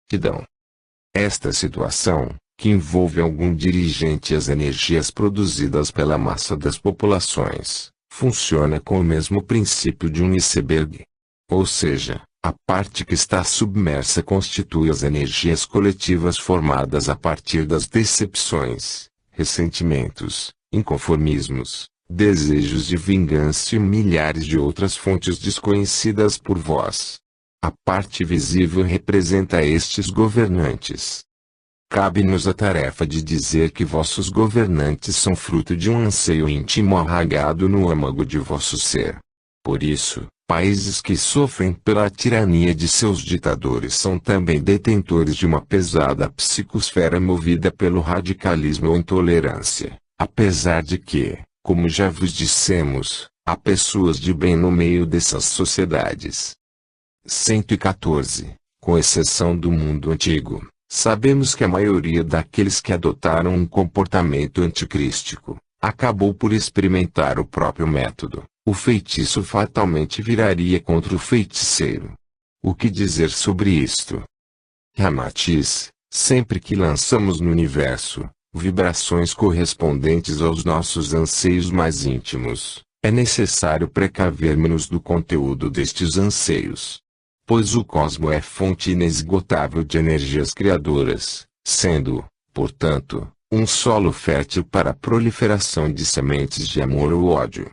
multidão. Esta situação, que envolve algum dirigente e as energias produzidas pela massa das populações, funciona com o mesmo princípio de um iceberg. Ou seja, a parte que está submersa constitui as energias coletivas formadas a partir das decepções, ressentimentos, inconformismos, desejos de vingança e milhares de outras fontes desconhecidas por vós. A parte visível representa estes governantes. Cabe-nos a tarefa de dizer que vossos governantes são fruto de um anseio íntimo arraigado no âmago de vosso ser. Por isso, países que sofrem pela tirania de seus ditadores são também detentores de uma pesada psicosfera movida pelo radicalismo ou intolerância, apesar de que, como já vos dissemos, há pessoas de bem no meio dessas sociedades. 114. Com exceção do mundo antigo, sabemos que a maioria daqueles que adotaram um comportamento anticrístico, acabou por experimentar o próprio método. O feitiço fatalmente viraria contra o feiticeiro. O que dizer sobre isto? Ramatiz, sempre que lançamos no universo vibrações correspondentes aos nossos anseios mais íntimos, é necessário precavermos-nos do conteúdo destes anseios. Pois o cosmo é fonte inesgotável de energias criadoras, sendo, portanto, um solo fértil para a proliferação de sementes de amor ou ódio.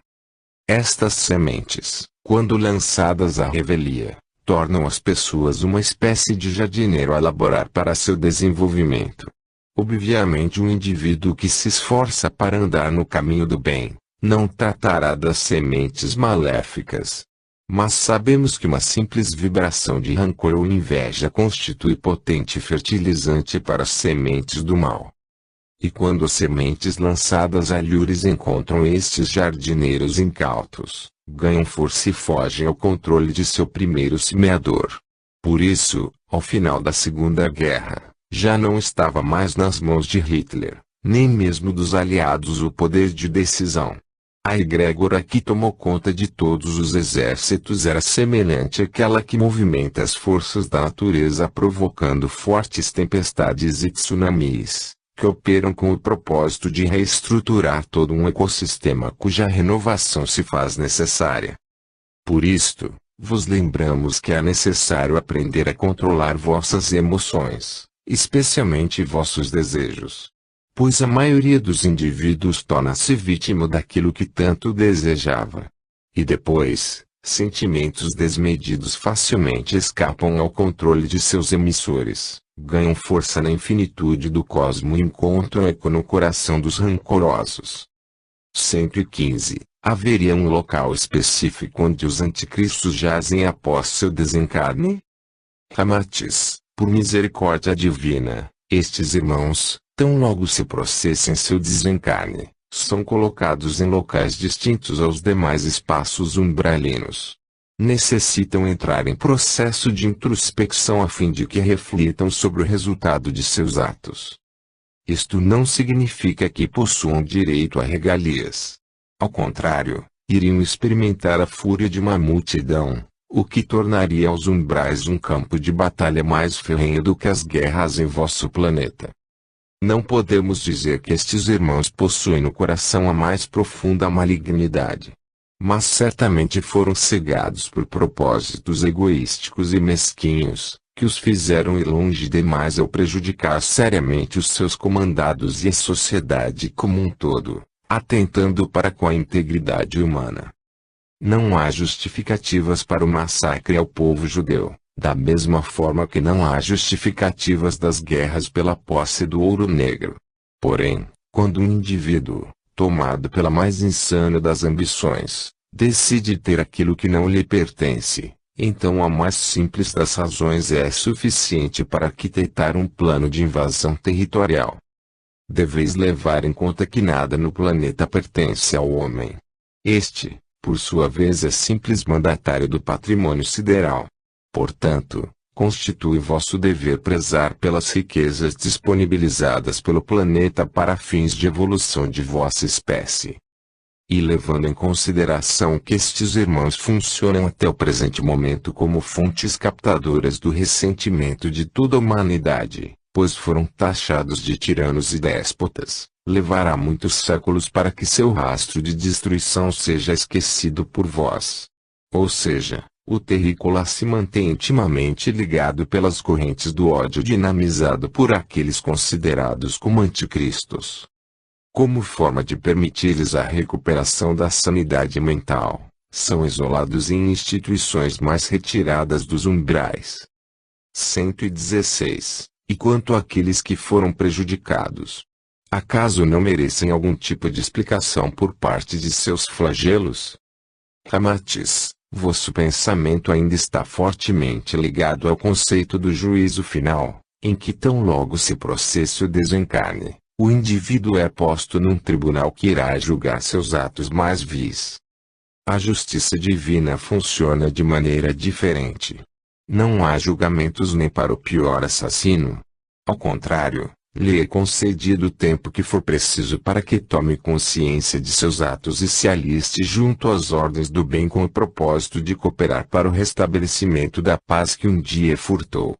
Estas sementes, quando lançadas à revelia, tornam as pessoas uma espécie de jardineiro a elaborar para seu desenvolvimento. Obviamente um indivíduo que se esforça para andar no caminho do bem, não tratará das sementes maléficas. Mas sabemos que uma simples vibração de rancor ou inveja constitui potente fertilizante para as sementes do mal. E quando as sementes lançadas a lures encontram estes jardineiros incautos, ganham força e fogem ao controle de seu primeiro semeador. Por isso, ao final da Segunda Guerra, já não estava mais nas mãos de Hitler, nem mesmo dos aliados o poder de decisão. A egrégora que tomou conta de todos os exércitos era semelhante àquela que movimenta as forças da natureza provocando fortes tempestades e tsunamis, que operam com o propósito de reestruturar todo um ecossistema cuja renovação se faz necessária. Por isto, vos lembramos que é necessário aprender a controlar vossas emoções, especialmente vossos desejos. Pois a maioria dos indivíduos torna-se vítima daquilo que tanto desejava. E depois, sentimentos desmedidos facilmente escapam ao controle de seus emissores, ganham força na infinitude do cosmo e encontram eco no coração dos rancorosos. 115. Haveria um local específico onde os anticristos jazem após seu desencarne? Ramatiz, por misericórdia divina, estes irmãos, tão logo se processem seu desencarne, são colocados em locais distintos aos demais espaços umbralinos. Necessitam entrar em processo de introspecção a fim de que reflitam sobre o resultado de seus atos. Isto não significa que possuam direito a regalias. Ao contrário, iriam experimentar a fúria de uma multidão, o que tornaria os umbrais um campo de batalha mais ferrenho do que as guerras em vosso planeta. Não podemos dizer que estes irmãos possuem no coração a mais profunda malignidade. Mas certamente foram cegados por propósitos egoísticos e mesquinhos, que os fizeram ir longe demais ao prejudicar seriamente os seus comandados e a sociedade como um todo, atentando para com a integridade humana. Não há justificativas para o massacre ao povo judeu. Da mesma forma que não há justificativas das guerras pela posse do ouro negro. Porém, quando um indivíduo, tomado pela mais insana das ambições, decide ter aquilo que não lhe pertence, então a mais simples das razões é suficiente para arquitetar um plano de invasão territorial. Deveis levar em conta que nada no planeta pertence ao homem. Este, por sua vez, é simples mandatário do patrimônio sideral. Portanto, constitui vosso dever prezar pelas riquezas disponibilizadas pelo planeta para fins de evolução de vossa espécie. E levando em consideração que estes irmãos funcionam até o presente momento como fontes captadoras do ressentimento de toda a humanidade, pois foram taxados de tiranos e déspotas, levará muitos séculos para que seu rastro de destruição seja esquecido por vós. Ou seja, o terrícola se mantém intimamente ligado pelas correntes do ódio dinamizado por aqueles considerados como anticristos. Como forma de permitir-lhes a recuperação da sanidade mental, são isolados em instituições mais retiradas dos umbrais. 116. E quanto àqueles que foram prejudicados, acaso não merecem algum tipo de explicação por parte de seus flagelos? Ramatis, vosso pensamento ainda está fortemente ligado ao conceito do juízo final, em que tão logo se processe o desencarne, o indivíduo é posto num tribunal que irá julgar seus atos mais vis. A justiça divina funciona de maneira diferente. Não há julgamentos nem para o pior assassino. Ao contrário, lhe é concedido o tempo que for preciso para que tome consciência de seus atos e se aliste junto às ordens do bem com o propósito de cooperar para o restabelecimento da paz que um dia furtou.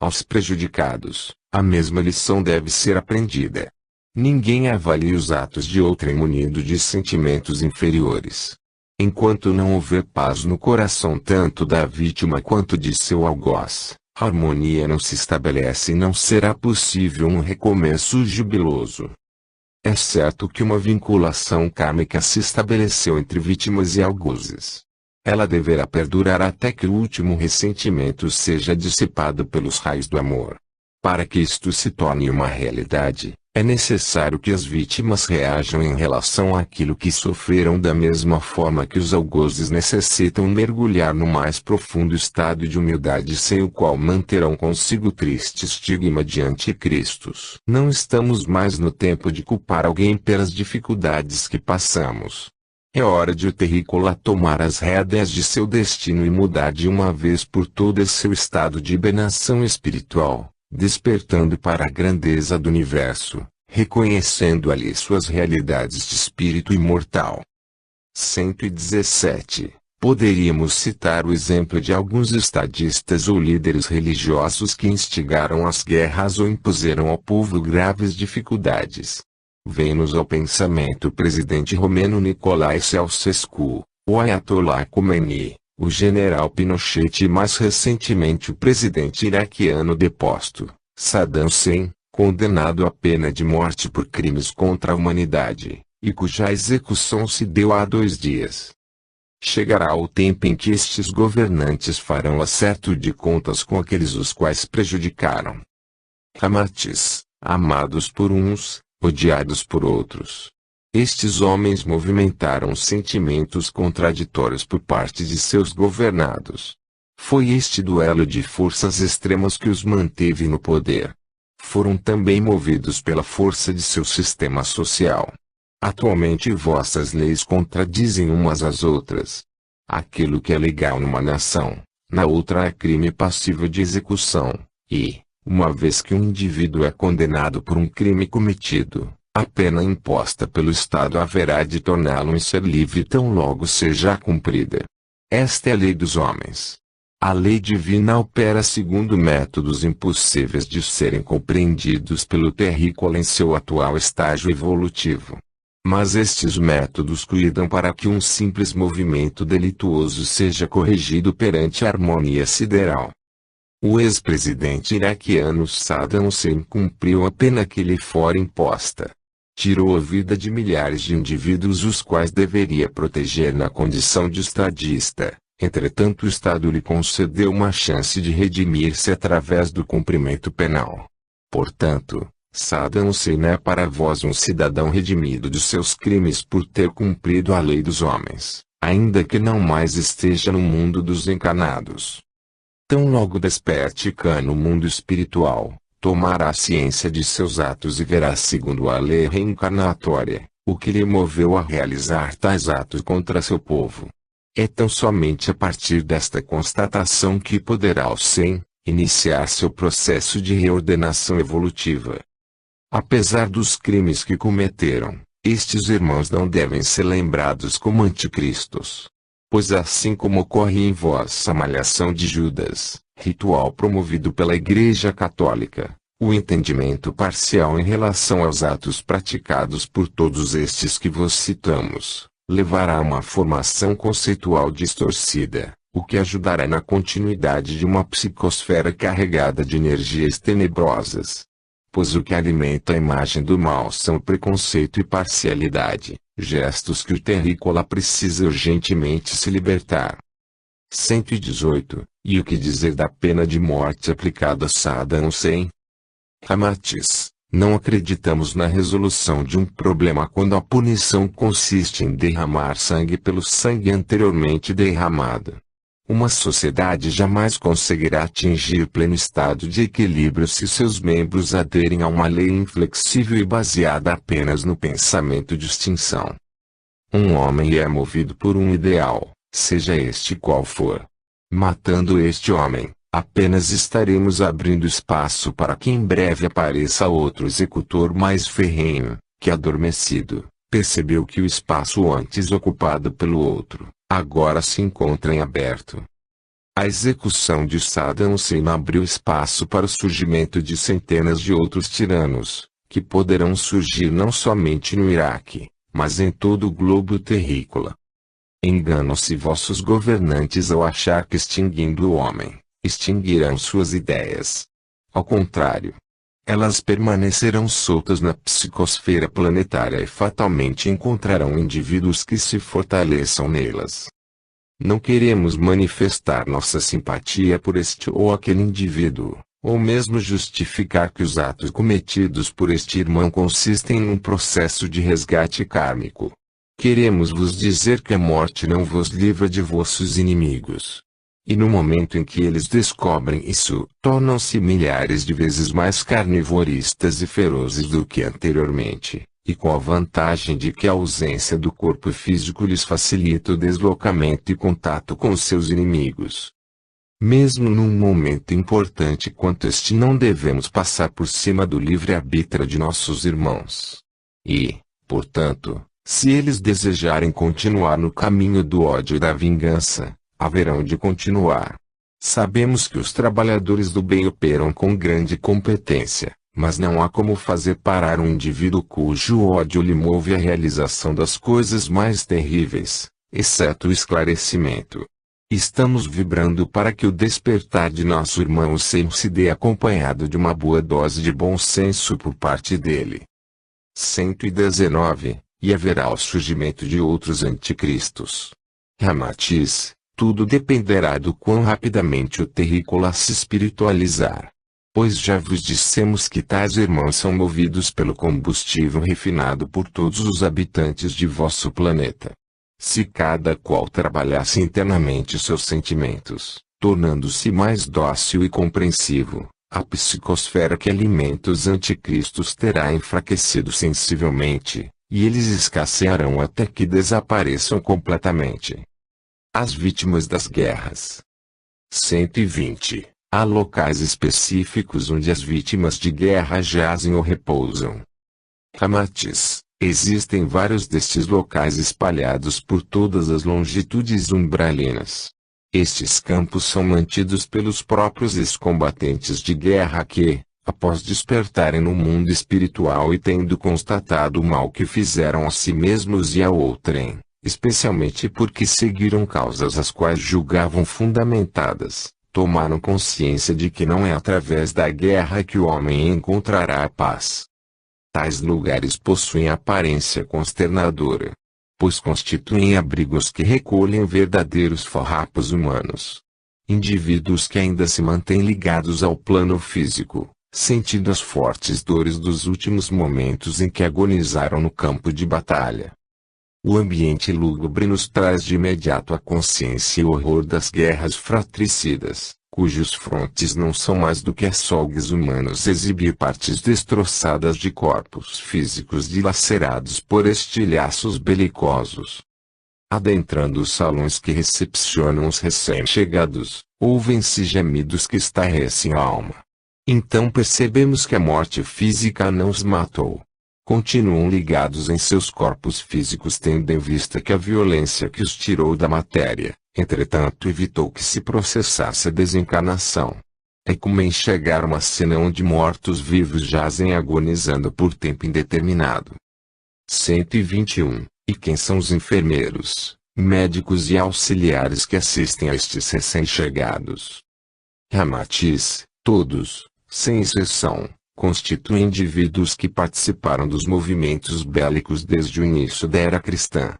Aos prejudicados, a mesma lição deve ser aprendida. Ninguém avalie os atos de outrem munido de sentimentos inferiores. Enquanto não houver paz no coração tanto da vítima quanto de seu algoz, a harmonia não se estabelece e não será possível um recomeço jubiloso. É certo que uma vinculação kármica se estabeleceu entre vítimas e algozes. Ela deverá perdurar até que o último ressentimento seja dissipado pelos raios do amor. Para que isto se torne uma realidade, é necessário que as vítimas reajam em relação àquilo que sofreram da mesma forma que os algozes necessitam mergulhar no mais profundo estado de humildade sem o qual manterão consigo triste estigma de anticristos. Não estamos mais no tempo de culpar alguém pelas dificuldades que passamos. É hora de o terrícola tomar as rédeas de seu destino e mudar de uma vez por todas seu estado de hibernação espiritual, despertando para a grandeza do universo, reconhecendo ali suas realidades de espírito imortal. 117. Poderíamos citar o exemplo de alguns estadistas ou líderes religiosos que instigaram as guerras ou impuseram ao povo graves dificuldades. Vem-nos ao pensamento o presidente romeno Nicolae Ceausescu, o Ayatollah Khomeini, o general Pinochet e mais recentemente o presidente iraquiano deposto, Saddam Hussein, condenado à pena de morte por crimes contra a humanidade, e cuja execução se deu há 2 dias. Chegará o tempo em que estes governantes farão acerto de contas com aqueles os quais prejudicaram. Ramatis, amados por uns, odiados por outros. Estes homens movimentaram sentimentos contraditórios por parte de seus governados. Foi este duelo de forças extremas que os manteve no poder. Foram também movidos pela força de seu sistema social. Atualmente vossas leis contradizem umas às outras. Aquilo que é legal numa nação, na outra é crime passível de execução, e, uma vez que um indivíduo é condenado por um crime cometido, a pena imposta pelo Estado haverá de torná-lo em ser livre tão logo seja cumprida. Esta é a lei dos homens. A lei divina opera segundo métodos impossíveis de serem compreendidos pelo terrícola em seu atual estágio evolutivo. Mas estes métodos cuidam para que um simples movimento delituoso seja corrigido perante a harmonia sideral. O ex-presidente iraquiano Saddam Hussein cumpriu a pena que lhe fora imposta. Tirou a vida de milhares de indivíduos os quais deveria proteger na condição de estadista. Entretanto o Estado lhe concedeu uma chance de redimir-se através do cumprimento penal. Portanto, Saddam Hussein é para vós um cidadão redimido de seus crimes por ter cumprido a lei dos homens, ainda que não mais esteja no mundo dos encarnados. Tão logo desperte cá no mundo espiritual, tomará ciência de seus atos e verá segundo a lei reencarnatória, o que lhe moveu a realizar tais atos contra seu povo. É tão somente a partir desta constatação que poderá Hussein iniciar seu processo de reordenação evolutiva. Apesar dos crimes que cometeram, Estes irmãos não devem ser lembrados como anticristos. Pois assim como ocorre em vossa malhação de Judas, ritual promovido pela Igreja Católica, o entendimento parcial em relação aos atos praticados por todos estes que vos citamos, levará a uma formação conceitual distorcida, o que ajudará na continuidade de uma psicosfera carregada de energias tenebrosas. Pois o que alimenta a imagem do mal são o preconceito e parcialidade, gestos que o terrícola precisa urgentemente se libertar. 118. E o que dizer da pena de morte aplicada a Saddam Hussein? Ramatiz, não acreditamos na resolução de um problema quando a punição consiste em derramar sangue pelo sangue anteriormente derramado. Uma sociedade jamais conseguirá atingir pleno estado de equilíbrio se seus membros aderem a uma lei inflexível e baseada apenas no pensamento de extinção. Um homem é movido por um ideal, seja este qual for. Matando este homem, apenas estaremos abrindo espaço para que em breve apareça outro executor mais ferrenho, que adormecido, percebeu que o espaço antes ocupado pelo outro, agora se encontra em aberto. A execução de Saddam Hussein abriu espaço para o surgimento de centenas de outros tiranos, que poderão surgir não somente no Iraque, mas em todo o globo terrícola. Enganam-se vossos governantes ao achar que extinguindo o homem, extinguirão suas ideias. Ao contrário, elas permanecerão soltas na psicosfera planetária e fatalmente encontrarão indivíduos que se fortaleçam nelas. Não queremos manifestar nossa simpatia por este ou aquele indivíduo, ou mesmo justificar que os atos cometidos por este irmão consistem num processo de resgate kármico. Queremos vos dizer que a morte não vos livra de vossos inimigos. E no momento em que eles descobrem isso, tornam-se milhares de vezes mais carnivoristas e ferozes do que anteriormente, e com a vantagem de que a ausência do corpo físico lhes facilita o deslocamento e contato com seus inimigos. Mesmo num momento importante quanto este, não devemos passar por cima do livre-arbítrio de nossos irmãos. E, portanto, se eles desejarem continuar no caminho do ódio e da vingança, haverão de continuar. Sabemos que os trabalhadores do bem operam com grande competência, mas não há como fazer parar um indivíduo cujo ódio lhe move à realização das coisas mais terríveis, exceto o esclarecimento. Estamos vibrando para que o despertar de nosso irmão Hussein se dê acompanhado de uma boa dose de bom senso por parte dele. 119. E haverá o surgimento de outros anticristos. Ramatiz, tudo dependerá do quão rapidamente o terrícola se espiritualizar. Pois já vos dissemos que tais irmãos são movidos pelo combustível refinado por todos os habitantes de vosso planeta. Se cada qual trabalhasse internamente seus sentimentos, tornando-se mais dócil e compreensivo, a psicosfera que alimenta os anticristos terá enfraquecido sensivelmente, e eles escassearão até que desapareçam completamente. As vítimas das guerras. 120. Há locais específicos onde as vítimas de guerra jazem ou repousam. Ramatiz, existem vários destes locais espalhados por todas as longitudes umbralinas. Estes campos são mantidos pelos próprios ex-combatentes de guerra que, após despertarem no mundo espiritual e tendo constatado o mal que fizeram a si mesmos e a outrem, especialmente porque seguiram causas as quais julgavam fundamentadas, tomaram consciência de que não é através da guerra que o homem encontrará a paz. Tais lugares possuem aparência consternadora, pois constituem abrigos que recolhem verdadeiros farrapos humanos. Indivíduos que ainda se mantêm ligados ao plano físico, sentindo as fortes dores dos últimos momentos em que agonizaram no campo de batalha. O ambiente lúgubre nos traz de imediato a consciência e o horror das guerras fratricidas, cujos frontes não são mais do que açougues humanos exibir partes destroçadas de corpos físicos dilacerados por estilhaços belicosos. Adentrando os salões que recepcionam os recém-chegados, ouvem-se gemidos que estarrecem a alma. Então percebemos que a morte física não os matou. continuam ligados em seus corpos físicos tendo em vista que a violência que os tirou da matéria, entretanto evitou que se processasse a desencarnação. É como enxergar uma cena onde mortos-vivos jazem agonizando por tempo indeterminado. 121. E quem são os enfermeiros, médicos e auxiliares que assistem a estes recém-chegados? Ramatiz, todos, sem exceção, constituem indivíduos que participaram dos movimentos bélicos desde o início da era cristã.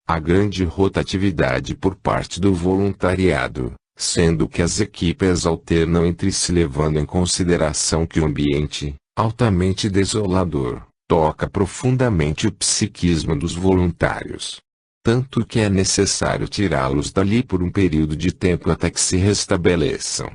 Há grande rotatividade por parte do voluntariado, sendo que as equipes alternam entre si levando em consideração que o ambiente, altamente desolador, toca profundamente o psiquismo dos voluntários. Tanto que é necessário tirá-los dali por um período de tempo até que se restabeleçam.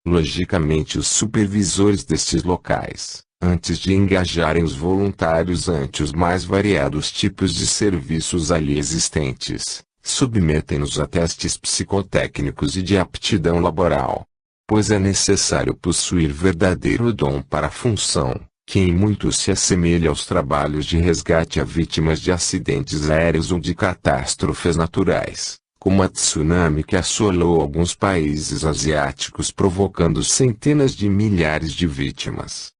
Logicamente os supervisores destes locais, antes de engajarem os voluntários ante os mais variados tipos de serviços ali existentes, submetem-nos a testes psicotécnicos e de aptidão laboral. Pois é necessário possuir verdadeiro dom para a função, que em muito se assemelha aos trabalhos de resgate a vítimas de acidentes aéreos ou de catástrofes naturais, como a tsunami que assolou alguns países asiáticos provocando centenas de milhares de vítimas.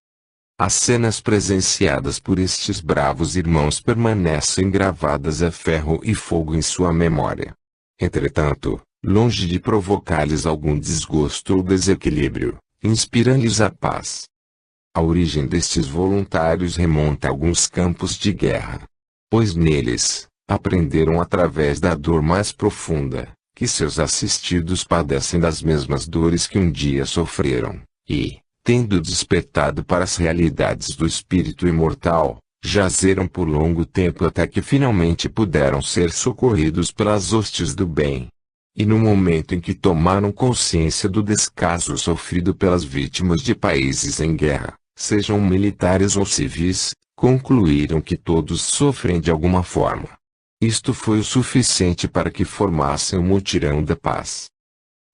As cenas presenciadas por estes bravos irmãos permanecem gravadas a ferro e fogo em sua memória. Entretanto, longe de provocar-lhes algum desgosto ou desequilíbrio, inspiram-lhes a paz. A origem destes voluntários remonta a alguns campos de guerra. Pois neles, aprenderam através da dor mais profunda, que seus assistidos padecem das mesmas dores que um dia sofreram, e, tendo despertado para as realidades do espírito imortal, jazeram por longo tempo até que finalmente puderam ser socorridos pelas hostes do bem. E no momento em que tomaram consciência do descaso sofrido pelas vítimas de países em guerra, sejam militares ou civis, concluíram que todos sofrem de alguma forma. Isto foi o suficiente para que formassem o mutirão da paz.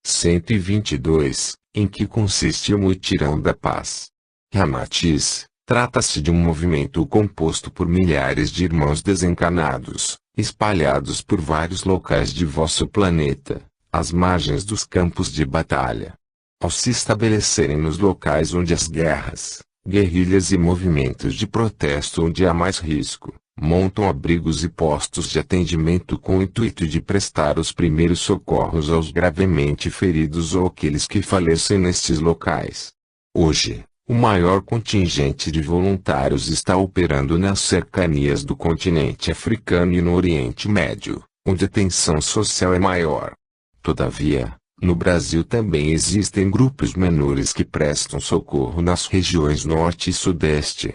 122. Em que consiste o mutirão da paz? Ramatiz, trata-se de um movimento composto por milhares de irmãos desencarnados, espalhados por vários locais de vosso planeta, às margens dos campos de batalha. Ao se estabelecerem nos locais onde as guerras, guerrilhas e movimentos de protesto onde há mais risco, montam abrigos e postos de atendimento com o intuito de prestar os primeiros socorros aos gravemente feridos ou aqueles que falecem nestes locais. Hoje, o maior contingente de voluntários está operando nas cercanias do continente africano e no Oriente Médio, onde a tensão social é maior. Todavia, no Brasil também existem grupos menores que prestam socorro nas regiões Norte e Sudeste.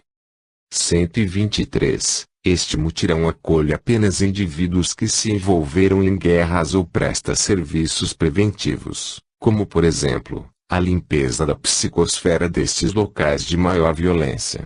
123. Este mutirão acolhe apenas indivíduos que se envolveram em guerras ou presta serviços preventivos, como por exemplo, a limpeza da psicosfera destes locais de maior violência.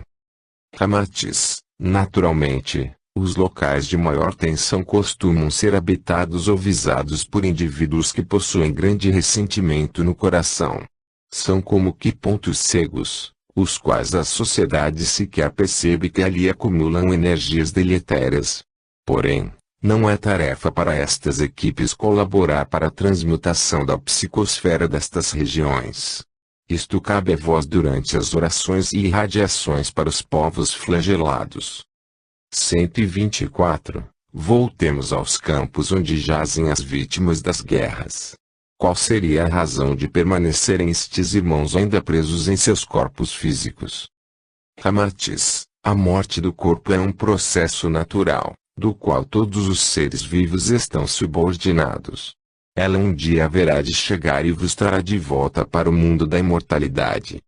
Ramatiz, naturalmente, os locais de maior tensão costumam ser habitados ou visados por indivíduos que possuem grande ressentimento no coração. São como que pontos cegos, os quais a sociedade sequer percebe que ali acumulam energias deletérias. Porém, não é tarefa para estas equipes colaborar para a transmutação da psicosfera destas regiões. Isto cabe a vós durante as orações e irradiações para os povos flagelados. 124. Voltemos aos campos onde jazem as vítimas das guerras. Qual seria a razão de permanecerem estes irmãos ainda presos em seus corpos físicos? Ramatiz, a morte do corpo é um processo natural, do qual todos os seres vivos estão subordinados. Ela um dia haverá de chegar e vos trará de volta para o mundo da imortalidade.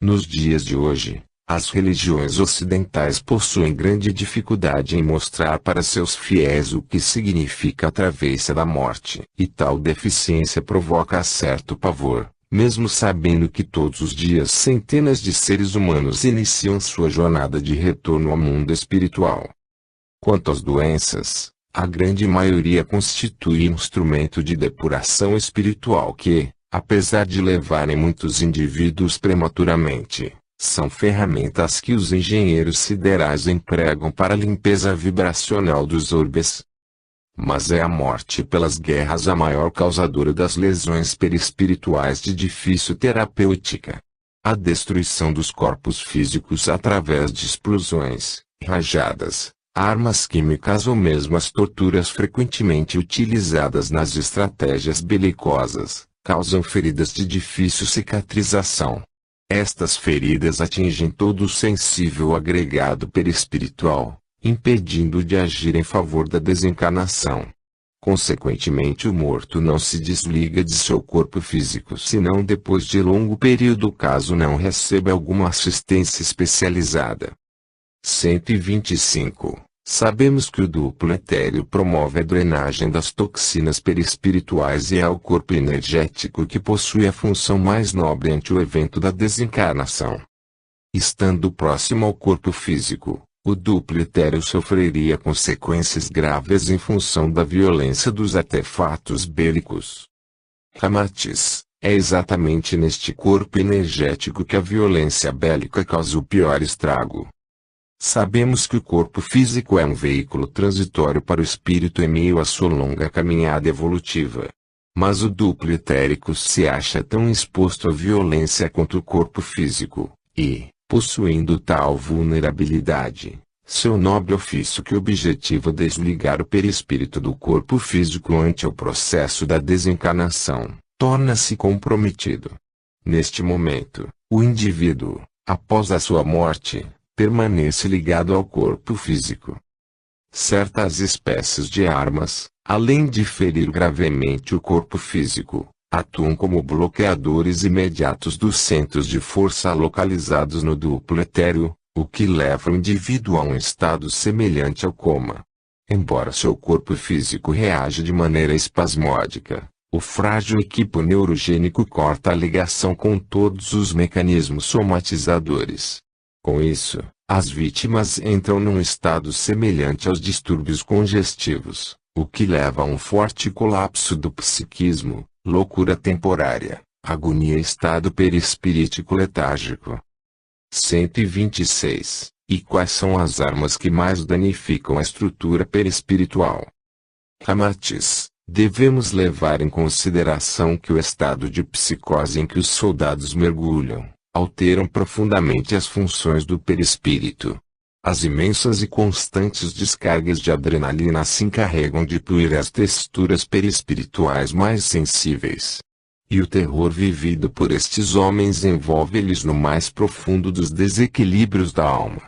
Nos dias de hoje, as religiões ocidentais possuem grande dificuldade em mostrar para seus fiéis o que significa a travessa da morte, e tal deficiência provoca certo pavor, mesmo sabendo que todos os dias centenas de seres humanos iniciam sua jornada de retorno ao mundo espiritual. Quanto às doenças, a grande maioria constitui instrumento de depuração espiritual que, apesar de levarem muitos indivíduos prematuramente, São ferramentas que os engenheiros siderais empregam para a limpeza vibracional dos orbes. Mas é a morte pelas guerras a maior causadora das lesões perispirituais de difícil terapêutica. A destruição dos corpos físicos através de explosões, rajadas, armas químicas ou mesmo as torturas frequentemente utilizadas nas estratégias belicosas, causam feridas de difícil cicatrização. Estas feridas atingem todo o sensível agregado perispiritual, impedindo de agir em favor da desencarnação. Consequentemente, o morto não se desliga de seu corpo físico senão depois de longo período, caso não receba alguma assistência especializada. 125. Sabemos que o duplo etéreo promove a drenagem das toxinas perispirituais e é o corpo energético que possui a função mais nobre ante o evento da desencarnação. Estando próximo ao corpo físico, o duplo etéreo sofreria consequências graves em função da violência dos artefatos bélicos. Ramatiz, é exatamente neste corpo energético que a violência bélica causa o pior estrago. Sabemos que o corpo físico é um veículo transitório para o espírito em meio à sua longa caminhada evolutiva. Mas o duplo etérico se acha tão exposto à violência quanto o corpo físico, e, possuindo tal vulnerabilidade, seu nobre ofício que objetiva desligar o perispírito do corpo físico ante o processo da desencarnação, torna-se comprometido. Neste momento, o indivíduo, após a sua morte, permanece ligado ao corpo físico. Certas espécies de armas, além de ferir gravemente o corpo físico, atuam como bloqueadores imediatos dos centros de força localizados no duplo etéreo, o que leva o indivíduo a um estado semelhante ao coma. Embora seu corpo físico reaja de maneira espasmódica, o frágil equipo neurogênico corta a ligação com todos os mecanismos somatizadores. Com isso, as vítimas entram num estado semelhante aos distúrbios congestivos, o que leva a um forte colapso do psiquismo, loucura temporária, agonia e estado perispirítico letárgico. 126. E quais são as armas que mais danificam a estrutura perispiritual? Ramatiz, devemos levar em consideração que o estado de psicose em que os soldados mergulham, alteram profundamente as funções do perispírito. As imensas e constantes descargas de adrenalina se encarregam de pulir as texturas perispirituais mais sensíveis. E o terror vivido por estes homens envolve-lhes no mais profundo dos desequilíbrios da alma.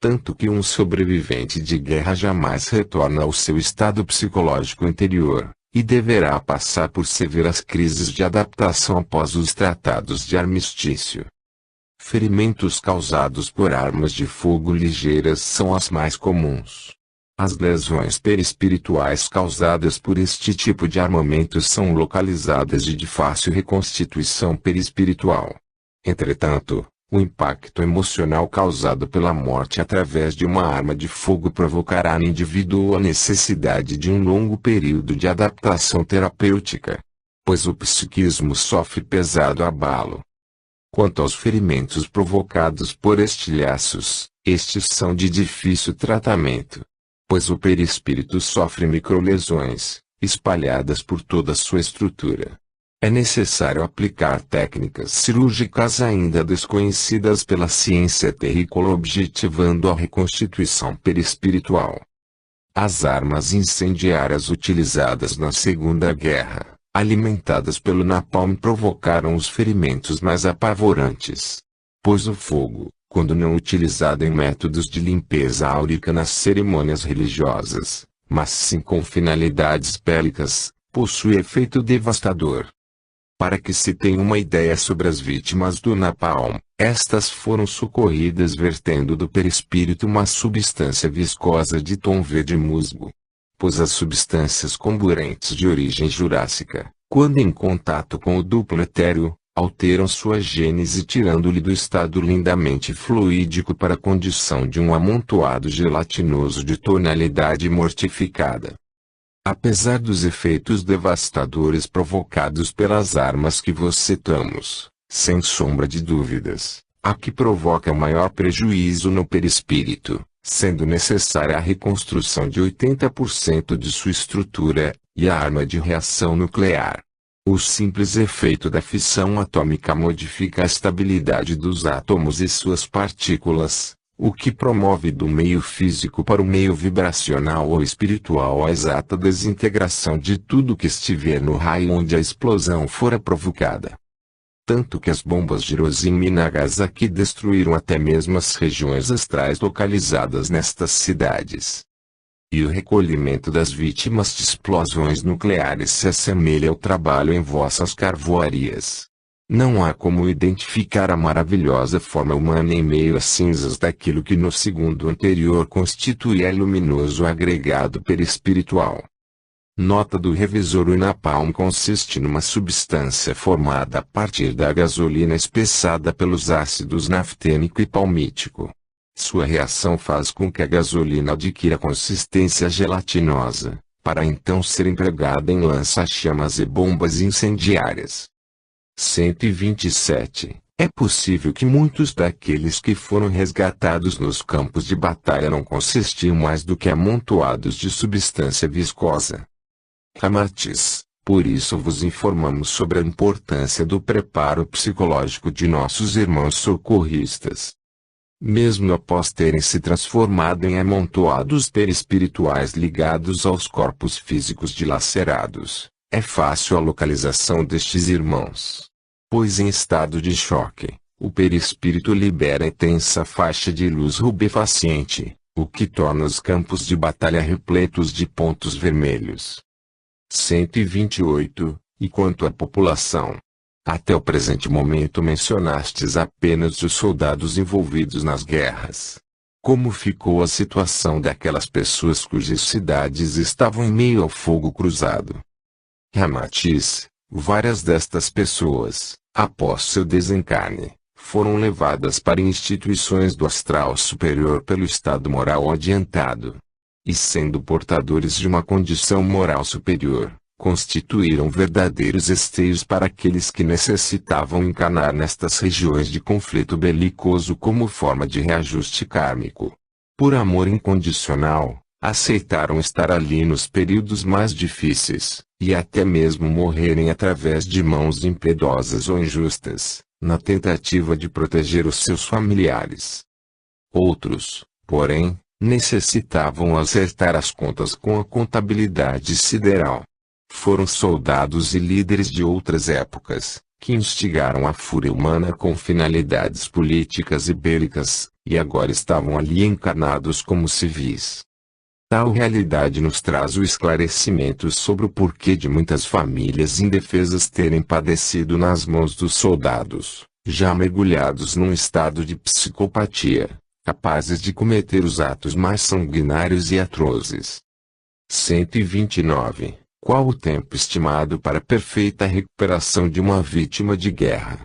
Tanto que um sobrevivente de guerra jamais retorna ao seu estado psicológico anterior, e deverá passar por severas crises de adaptação após os tratados de armistício. Ferimentos causados por armas de fogo ligeiras são as mais comuns. As lesões perispirituais causadas por este tipo de armamentos são localizadas e de fácil reconstituição perispiritual. Entretanto, o impacto emocional causado pela morte através de uma arma de fogo provocará no indivíduo a necessidade de um longo período de adaptação terapêutica, pois o psiquismo sofre pesado abalo. Quanto aos ferimentos provocados por estilhaços, estes são de difícil tratamento, pois o perispírito sofre microlesões, espalhadas por toda a sua estrutura. É necessário aplicar técnicas cirúrgicas ainda desconhecidas pela ciência terrícola objetivando a reconstituição perispiritual. As armas incendiárias utilizadas na Segunda Guerra, alimentadas pelo napalm, provocaram os ferimentos mais apavorantes. Pois o fogo, quando não utilizado em métodos de limpeza áurica nas cerimônias religiosas, mas sim com finalidades bélicas, possui efeito devastador. Para que se tenha uma ideia sobre as vítimas do napalm, estas foram socorridas vertendo do perispírito uma substância viscosa de tom verde musgo. Pois as substâncias comburentes de origem jurássica, quando em contato com o duplo etéreo, alteram sua gênese tirando-lhe do estado lindamente fluídico para a condição de um amontoado gelatinoso de tonalidade mortificada. Apesar dos efeitos devastadores provocados pelas armas que vos citamos, sem sombra de dúvidas, a que provoca maior prejuízo no perispírito, sendo necessária a reconstrução de 80% de sua estrutura, e a arma de reação nuclear. O simples efeito da fissão atômica modifica a estabilidade dos átomos e suas partículas, o que promove do meio físico para o meio vibracional ou espiritual a exata desintegração de tudo que estiver no raio onde a explosão fora provocada. Tanto que as bombas de Hiroshima e Nagasaki destruíram até mesmo as regiões astrais localizadas nestas cidades. E o recolhimento das vítimas de explosões nucleares se assemelha ao trabalho em vossas carvoarias. Não há como identificar a maravilhosa forma humana em meio às cinzas daquilo que no segundo anterior constituía luminoso agregado perispiritual. Nota do revisor: o napalm consiste numa substância formada a partir da gasolina espessada pelos ácidos naftênico e palmítico. Sua reação faz com que a gasolina adquira consistência gelatinosa, para então ser empregada em lança-chamas e bombas incendiárias. 127. É possível que muitos daqueles que foram resgatados nos campos de batalha não consistiam mais do que amontoados de substância viscosa. Ramatiz, por isso vos informamos sobre a importância do preparo psicológico de nossos irmãos socorristas. Mesmo após terem se transformado em amontoados perispirituais ligados aos corpos físicos dilacerados, é fácil a localização destes irmãos. Pois em estado de choque, o perispírito libera intensa faixa de luz rubefaciente, o que torna os campos de batalha repletos de pontos vermelhos. 128. E quanto à população? Até o presente momento mencionastes apenas os soldados envolvidos nas guerras. Como ficou a situação daquelas pessoas cujas cidades estavam em meio ao fogo cruzado? Ramatiz, várias destas pessoas, após seu desencarne, foram levadas para instituições do astral superior pelo estado moral adiantado. E sendo portadores de uma condição moral superior, constituíram verdadeiros esteios para aqueles que necessitavam encarnar nestas regiões de conflito belicoso como forma de reajuste kármico. Por amor incondicional, aceitaram estar ali nos períodos mais difíceis, e até mesmo morrerem através de mãos impiedosas ou injustas, na tentativa de proteger os seus familiares. Outros, porém, necessitavam acertar as contas com a contabilidade sideral. Foram soldados e líderes de outras épocas, que instigaram a fúria humana com finalidades políticas e bélicas, e agora estavam ali encarnados como civis. Tal realidade nos traz o esclarecimento sobre o porquê de muitas famílias indefesas terem padecido nas mãos dos soldados, já mergulhados num estado de psicopatia, capazes de cometer os atos mais sanguinários e atrozes. 129. Qual o tempo estimado para a perfeita recuperação de uma vítima de guerra?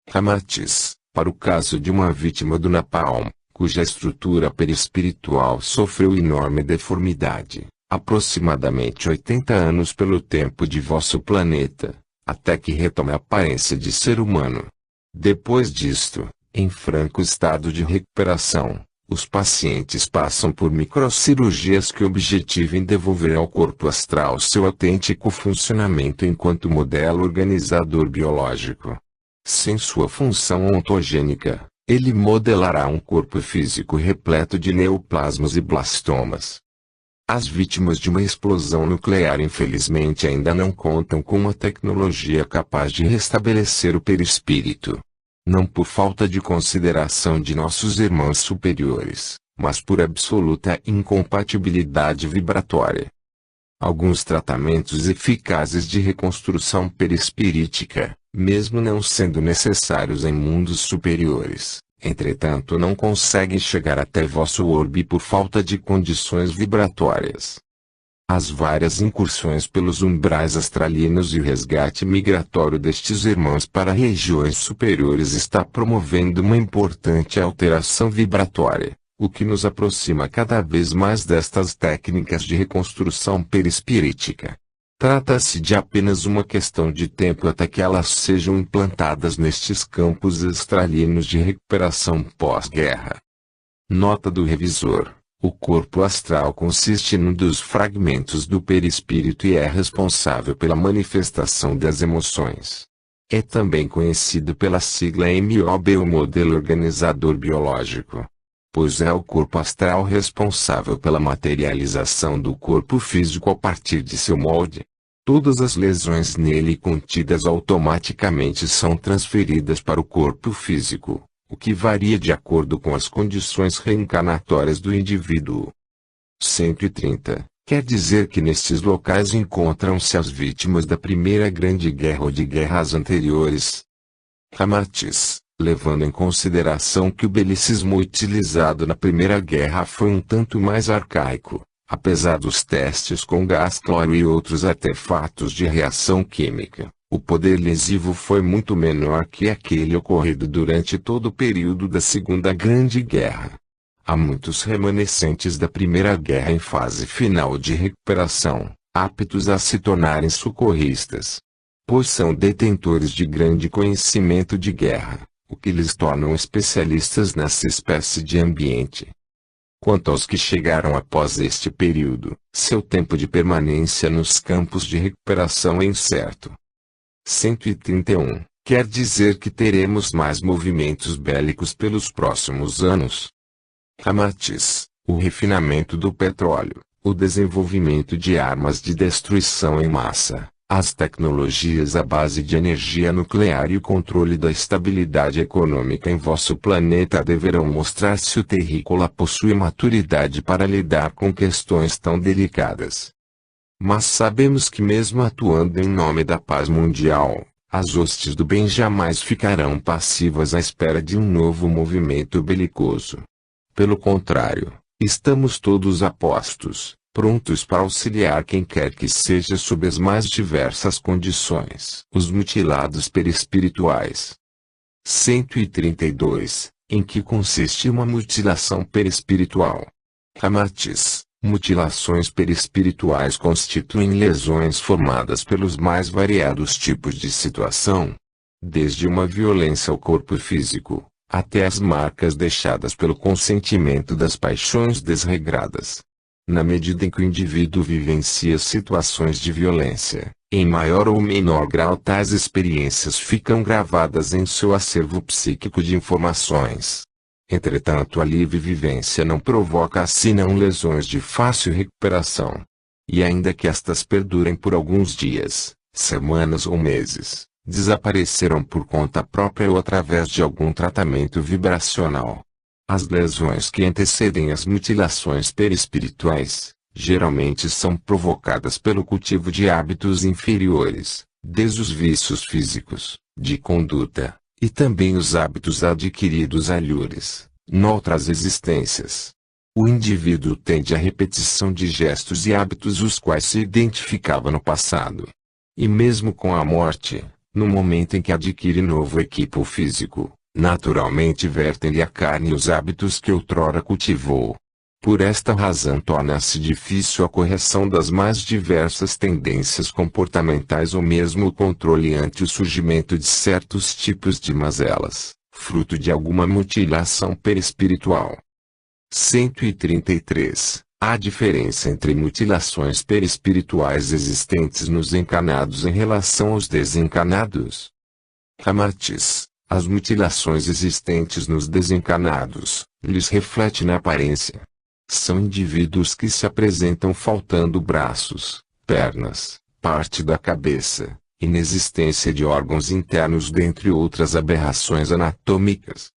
Ramatiz, para o caso de uma vítima do napalm, cuja estrutura perispiritual sofreu enorme deformidade, aproximadamente 80 anos pelo tempo de vosso planeta, até que retome a aparência de ser humano. Depois disto, em franco estado de recuperação, os pacientes passam por microcirurgias que objetivem devolver ao corpo astral seu autêntico funcionamento enquanto modelo organizador biológico. Sem sua função ontogênica, ele modelará um corpo físico repleto de neoplasmas e blastomas. As vítimas de uma explosão nuclear infelizmente ainda não contam com uma tecnologia capaz de restabelecer o perispírito. Não por falta de consideração de nossos irmãos superiores, mas por absoluta incompatibilidade vibratória. Alguns tratamentos eficazes de reconstrução perispirítica, mesmo não sendo necessários em mundos superiores, entretanto não conseguem chegar até vosso orbe por falta de condições vibratórias. As várias incursões pelos umbrais astralinos e o resgate migratório destes irmãos para regiões superiores está promovendo uma importante alteração vibratória, o que nos aproxima cada vez mais destas técnicas de reconstrução perispirítica. Trata-se de apenas uma questão de tempo até que elas sejam implantadas nestes campos estralinos de recuperação pós-guerra. Nota do revisor: o corpo astral consiste num dos fragmentos do perispírito e é responsável pela manifestação das emoções. É também conhecido pela sigla MOB, o modelo organizador biológico, pois é o corpo astral responsável pela materialização do corpo físico a partir de seu molde. Todas as lesões nele contidas automaticamente são transferidas para o corpo físico, o que varia de acordo com as condições reencarnatórias do indivíduo. 130. Quer dizer que nestes locais encontram-se as vítimas da Primeira Grande Guerra ou de guerras anteriores. Ramatiz, levando em consideração que o belicismo utilizado na Primeira Guerra foi um tanto mais arcaico, apesar dos testes com gás cloro e outros artefatos de reação química, o poder lesivo foi muito menor que aquele ocorrido durante todo o período da Segunda Grande Guerra. Há muitos remanescentes da Primeira Guerra em fase final de recuperação, aptos a se tornarem socorristas, pois são detentores de grande conhecimento de guerra, o que lhes tornam especialistas nessa espécie de ambiente. Quanto aos que chegaram após este período, seu tempo de permanência nos campos de recuperação é incerto. 131. Quer dizer que teremos mais movimentos bélicos pelos próximos anos. Ramatiz, o refinamento do petróleo, o desenvolvimento de armas de destruição em massa, as tecnologias à base de energia nuclear e o controle da estabilidade econômica em vosso planeta deverão mostrar se o terrícola possui maturidade para lidar com questões tão delicadas. Mas sabemos que mesmo atuando em nome da paz mundial, as hostes do bem jamais ficarão passivas à espera de um novo movimento belicoso. Pelo contrário, estamos todos apostos, prontos para auxiliar quem quer que seja sob as mais diversas condições. Os mutilados perispirituais. 132. Em que consiste uma mutilação perispiritual? Ramatiz, mutilações perispirituais constituem lesões formadas pelos mais variados tipos de situação, desde uma violência ao corpo físico, até as marcas deixadas pelo consentimento das paixões desregradas. Na medida em que o indivíduo vivencia situações de violência, em maior ou menor grau tais experiências ficam gravadas em seu acervo psíquico de informações. Entretanto, a livre vivência não provoca senão lesões de fácil recuperação. E ainda que estas perdurem por alguns dias, semanas ou meses, desaparecerão por conta própria ou através de algum tratamento vibracional. As lesões que antecedem as mutilações perispirituais, geralmente são provocadas pelo cultivo de hábitos inferiores, desde os vícios físicos, de conduta, e também os hábitos adquiridos alhures, noutras existências. O indivíduo tende à repetição de gestos e hábitos os quais se identificava no passado. E mesmo com a morte, no momento em que adquire novo equipo físico, naturalmente vertem-lhe a carne os hábitos que outrora cultivou. Por esta razão torna-se difícil a correção das mais diversas tendências comportamentais ou mesmo o controle ante o surgimento de certos tipos de mazelas, fruto de alguma mutilação perispiritual. 133. Há diferença entre mutilações perispirituais existentes nos encarnados em relação aos desencarnados. Ramatiz, as mutilações existentes nos desencarnados, lhes reflete na aparência. São indivíduos que se apresentam faltando braços, pernas, parte da cabeça, inexistência de órgãos internos dentre outras aberrações anatômicas.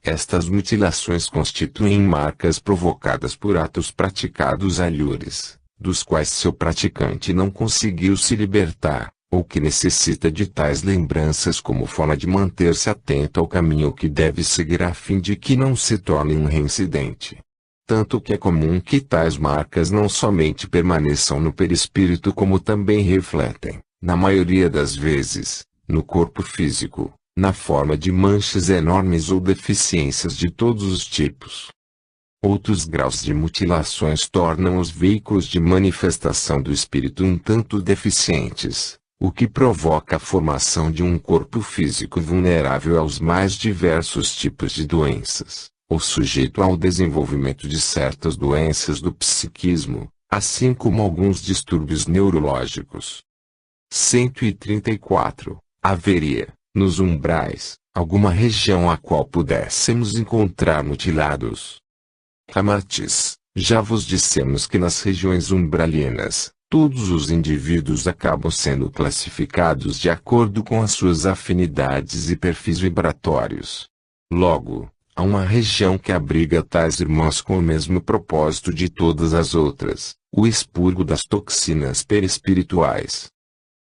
Estas mutilações constituem marcas provocadas por atos praticados alhures, dos quais seu praticante não conseguiu se libertar, ou que necessita de tais lembranças como forma de manter-se atento ao caminho que deve seguir a fim de que não se torne um reincidente. Tanto que é comum que tais marcas não somente permaneçam no perispírito como também refletem, na maioria das vezes, no corpo físico, na forma de manchas enormes ou deficiências de todos os tipos. Outros graus de mutilações tornam os veículos de manifestação do espírito um tanto deficientes, o que provoca a formação de um corpo físico vulnerável aos mais diversos tipos de doenças, ou sujeito ao desenvolvimento de certas doenças do psiquismo, assim como alguns distúrbios neurológicos. 134. Haveria, nos umbrais, alguma região a qual pudéssemos encontrar mutilados? Amartis, já vos dissemos que nas regiões umbralianas, todos os indivíduos acabam sendo classificados de acordo com as suas afinidades e perfis vibratórios. Logo, há uma região que abriga tais irmãos com o mesmo propósito de todas as outras, o expurgo das toxinas perispirituais.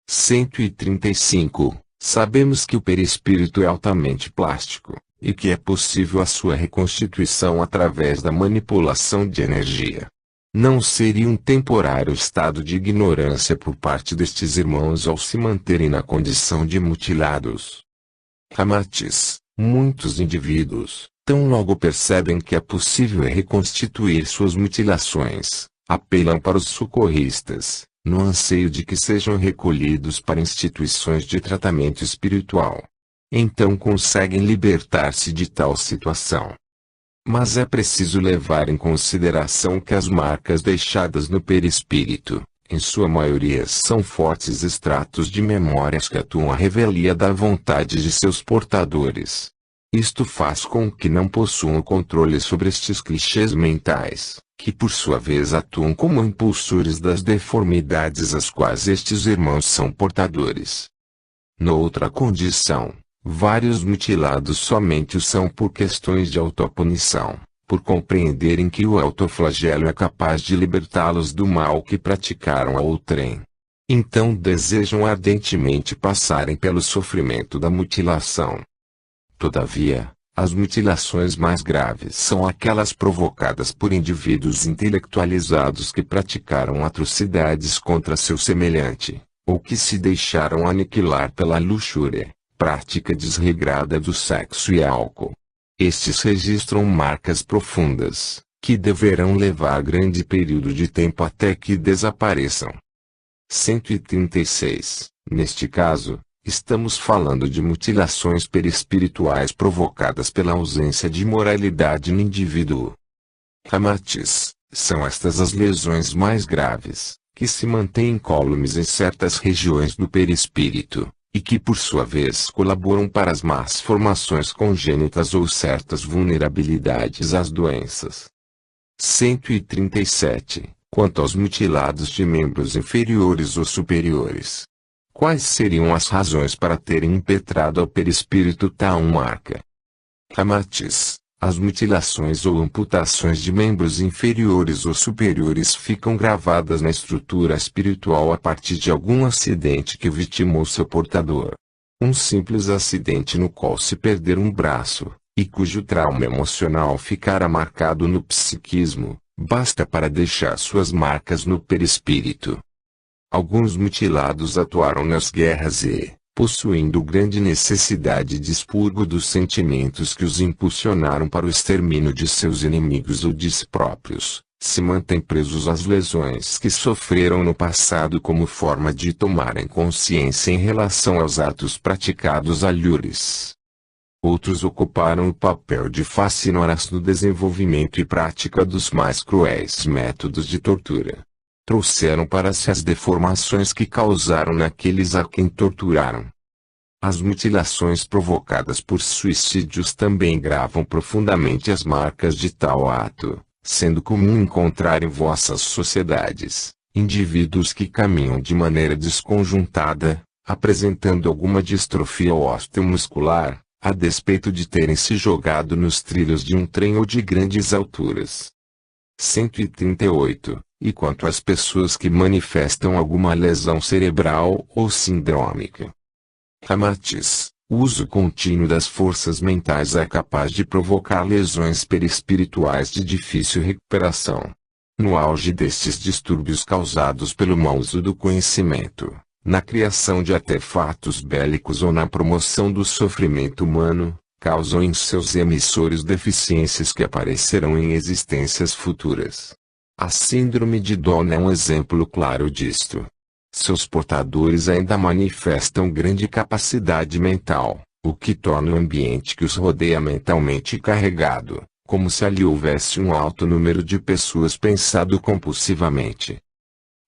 135. Sabemos que o perispírito é altamente plástico, e que é possível a sua reconstituição através da manipulação de energia. Não seria um temporário estado de ignorância por parte destes irmãos ao se manterem na condição de mutilados. Amartis, muitos indivíduos, tão logo percebem que é possível reconstituir suas mutilações, apelam para os socorristas, no anseio de que sejam recolhidos para instituições de tratamento espiritual. Então conseguem libertar-se de tal situação. Mas é preciso levar em consideração que as marcas deixadas no perispírito, em sua maioria são fortes extratos de memórias que atuam à revelia da vontade de seus portadores. Isto faz com que não possuam controle sobre estes clichês mentais, que por sua vez atuam como impulsores das deformidades às quais estes irmãos são portadores. Noutra condição, vários mutilados somente o são por questões de autopunição, por compreenderem que o autoflagelo é capaz de libertá-los do mal que praticaram a outrem. Então desejam ardentemente passarem pelo sofrimento da mutilação. Todavia, as mutilações mais graves são aquelas provocadas por indivíduos intelectualizados que praticaram atrocidades contra seu semelhante, ou que se deixaram aniquilar pela luxúria, prática desregrada do sexo e álcool. Estes registram marcas profundas, que deverão levar grande período de tempo até que desapareçam. 136. Neste caso, estamos falando de mutilações perispirituais provocadas pela ausência de moralidade no indivíduo. Amartis, são estas as lesões mais graves, que se mantêm incólumes em certas regiões do perispírito, e que por sua vez colaboram para as más formações congênitas ou certas vulnerabilidades às doenças. 137. Quanto aos mutilados de membros inferiores ou superiores, quais seriam as razões para terem impetrado ao perispírito tal marca? Amartis, as mutilações ou amputações de membros inferiores ou superiores ficam gravadas na estrutura espiritual a partir de algum acidente que vitimou seu portador. Um simples acidente no qual se perder um braço, e cujo trauma emocional ficara marcado no psiquismo, basta para deixar suas marcas no perispírito. Alguns mutilados atuaram nas guerras e, possuindo grande necessidade de expurgo dos sentimentos que os impulsionaram para o extermínio de seus inimigos ou de si próprios, se mantêm presos às lesões que sofreram no passado como forma de tomarem consciência em relação aos atos praticados alhures. Outros ocuparam o papel de fascinoras no desenvolvimento e prática dos mais cruéis métodos de tortura. Trouxeram para si as deformações que causaram naqueles a quem torturaram. As mutilações provocadas por suicídios também gravam profundamente as marcas de tal ato, sendo comum encontrar em vossas sociedades, indivíduos que caminham de maneira desconjuntada, apresentando alguma distrofia osteomuscular, a despeito de terem se jogado nos trilhos de um trem ou de grandes alturas. 138. E quanto às pessoas que manifestam alguma lesão cerebral ou sindrômica? Amartis, o uso contínuo das forças mentais é capaz de provocar lesões perispirituais de difícil recuperação. No auge destes distúrbios causados pelo mau uso do conhecimento, na criação de artefatos bélicos ou na promoção do sofrimento humano, causam em seus emissores deficiências que aparecerão em existências futuras. A síndrome de Down é um exemplo claro disto. Seus portadores ainda manifestam grande capacidade mental, o que torna o ambiente que os rodeia mentalmente carregado, como se ali houvesse um alto número de pessoas pensando compulsivamente.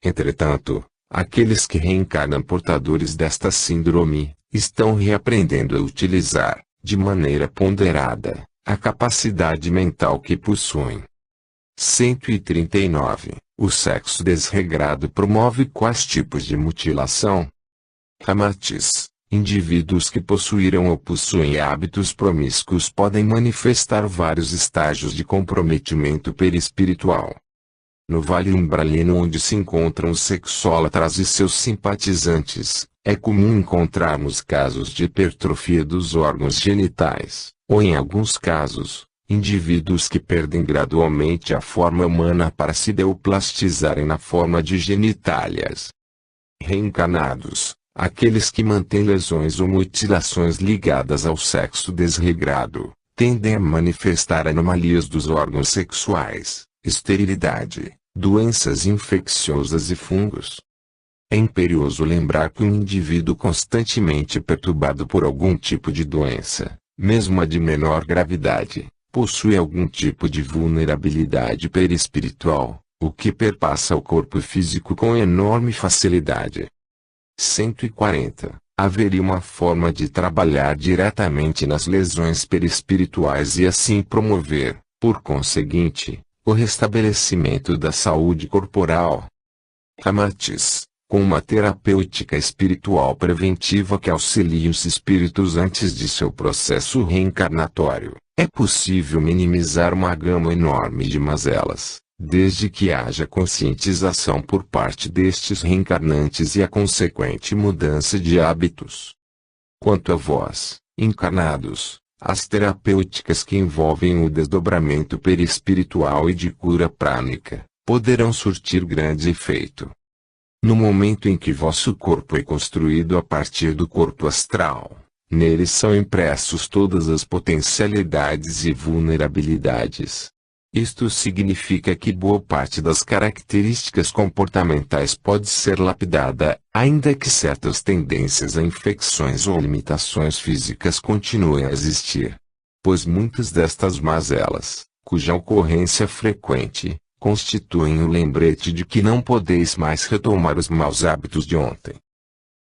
Entretanto, aqueles que reencarnam portadores desta síndrome, estão reaprendendo a utilizar, de maneira ponderada, a capacidade mental que possuem. 139. O sexo desregrado promove quais tipos de mutilação? Ramatiz. Indivíduos que possuíram ou possuem hábitos promíscuos podem manifestar vários estágios de comprometimento perispiritual. No Vale Umbralino, onde se encontram os sexólatras e seus simpatizantes, é comum encontrarmos casos de hipertrofia dos órgãos genitais, ou em alguns casos, indivíduos que perdem gradualmente a forma humana para se deoplastizarem na forma de genitálias. Reencarnados, aqueles que mantêm lesões ou mutilações ligadas ao sexo desregrado, tendem a manifestar anomalias dos órgãos sexuais, esterilidade, doenças infecciosas e fungos. É imperioso lembrar que um indivíduo constantemente perturbado por algum tipo de doença, mesmo a de menor gravidade, possui algum tipo de vulnerabilidade perispiritual, o que perpassa o corpo físico com enorme facilidade. 140. Haveria uma forma de trabalhar diretamente nas lesões perispirituais e assim promover, por conseguinte, o restabelecimento da saúde corporal. Ramatiz. Com uma terapêutica espiritual preventiva que auxilie os espíritos antes de seu processo reencarnatório, é possível minimizar uma gama enorme de mazelas, desde que haja conscientização por parte destes reencarnantes e a consequente mudança de hábitos. Quanto a vós, encarnados, as terapêuticas que envolvem o desdobramento perispiritual e de cura prânica, poderão surtir grande efeito. No momento em que vosso corpo é construído a partir do corpo astral, neles são impressos todas as potencialidades e vulnerabilidades. Isto significa que boa parte das características comportamentais pode ser lapidada, ainda que certas tendências a infecções ou limitações físicas continuem a existir. Pois muitas destas mazelas, cuja ocorrência frequente, constituem o lembrete de que não podeis mais retomar os maus hábitos de ontem.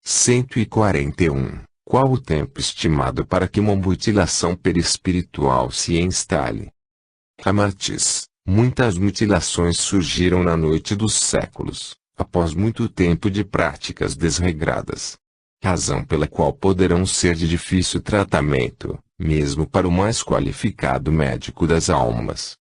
141. Qual o tempo estimado para que uma mutilação perispiritual se instale? Ramatiz. Muitas mutilações surgiram na noite dos séculos, após muito tempo de práticas desregradas. Razão pela qual poderão ser de difícil tratamento, mesmo para o mais qualificado médico das almas.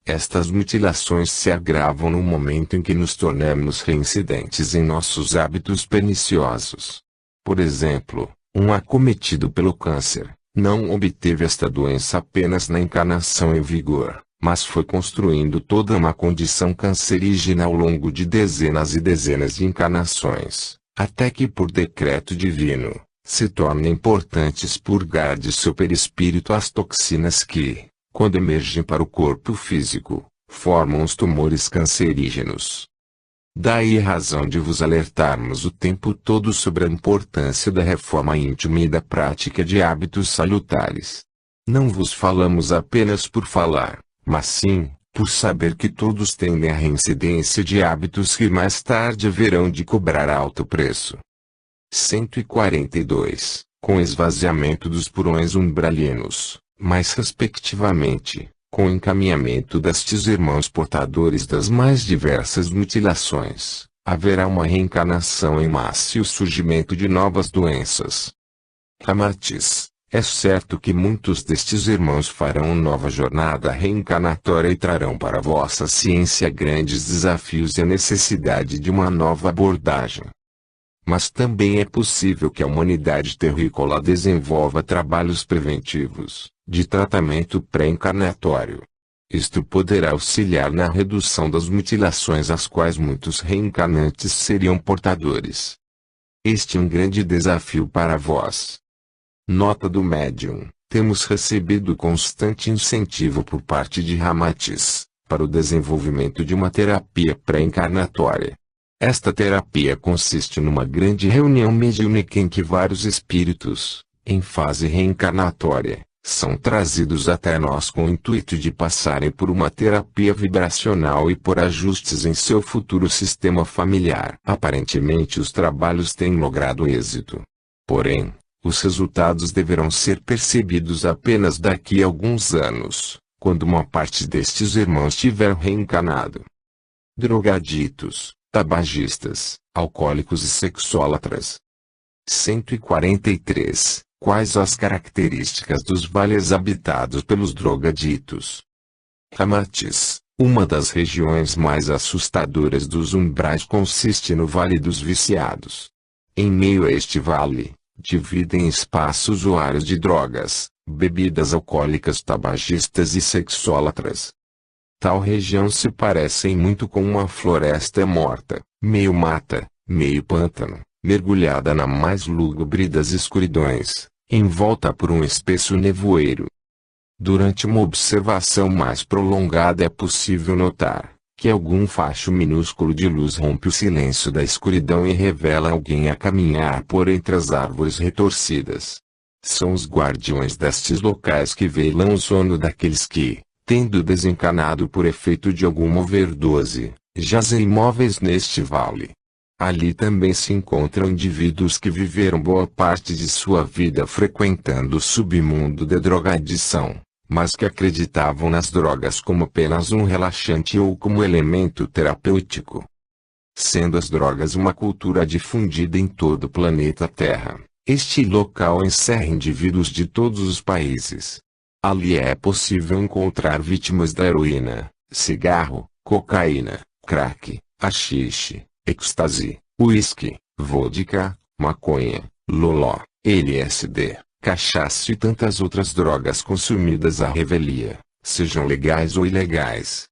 Estas mutilações se agravam no momento em que nos tornamos reincidentes em nossos hábitos perniciosos. Por exemplo, um acometido pelo câncer, não obteve esta doença apenas na encarnação em vigor, mas foi construindo toda uma condição cancerígena ao longo de dezenas e dezenas de encarnações, até que por decreto divino, se torna importante expurgar de seu perispírito as toxinas que, quando emergem para o corpo físico, formam os tumores cancerígenos. Daí a razão de vos alertarmos o tempo todo sobre a importância da reforma íntima e da prática de hábitos salutares. Não vos falamos apenas por falar, mas sim, por saber que todos tendem à reincidência de hábitos que mais tarde haverão de cobrar alto preço. 142. Com o esvaziamento dos purões umbralinos, mas respectivamente, com o encaminhamento destes irmãos portadores das mais diversas mutilações, haverá uma reencarnação em massa e o surgimento de novas doenças. Ramatiz. É certo que muitos destes irmãos farão nova jornada reencarnatória e trarão para a vossa ciência grandes desafios e a necessidade de uma nova abordagem. Mas também é possível que a humanidade terrícola desenvolva trabalhos preventivos, de tratamento pré-encarnatório. Isto poderá auxiliar na redução das mutilações às quais muitos reencarnantes seriam portadores. Este é um grande desafio para vós. Nota do médium. Temos recebido constante incentivo por parte de Ramatiz para o desenvolvimento de uma terapia pré-encarnatória. Esta terapia consiste numa grande reunião mediúnica em que vários espíritos, em fase reencarnatória, são trazidos até nós com o intuito de passarem por uma terapia vibracional e por ajustes em seu futuro sistema familiar. Aparentemente os trabalhos têm logrado êxito. Porém, os resultados deverão ser percebidos apenas daqui a alguns anos, quando uma parte destes irmãos tiver reencarnado. Drogaditos, tabagistas, alcoólicos e sexólatras. 143. Quais as características dos vales habitados pelos drogaditos? Ramatiz, uma das regiões mais assustadoras dos umbrais consiste no Vale dos Viciados. Em meio a este vale, dividem espaço usuários de drogas, bebidas alcoólicas, tabagistas e sexólatras. Tal região se parece muito com uma floresta morta, meio mata, meio pântano, mergulhada na mais lúgubre das escuridões, envolta por um espesso nevoeiro. Durante uma observação mais prolongada é possível notar que algum facho minúsculo de luz rompe o silêncio da escuridão e revela alguém a caminhar por entre as árvores retorcidas. São os guardiões destes locais que velam o sono daqueles que, tendo desencarnado por efeito de alguma overdose, jazem imóveis neste vale. Ali também se encontram indivíduos que viveram boa parte de sua vida frequentando o submundo da drogadição, mas que acreditavam nas drogas como apenas um relaxante ou como elemento terapêutico. Sendo as drogas uma cultura difundida em todo o planeta Terra, este local encerra indivíduos de todos os países. Ali é possível encontrar vítimas da heroína, cigarro, cocaína, crack, haxixe, êxtase, uísque, vodka, maconha, loló, LSD, cachaça e tantas outras drogas consumidas à revelia, sejam legais ou ilegais.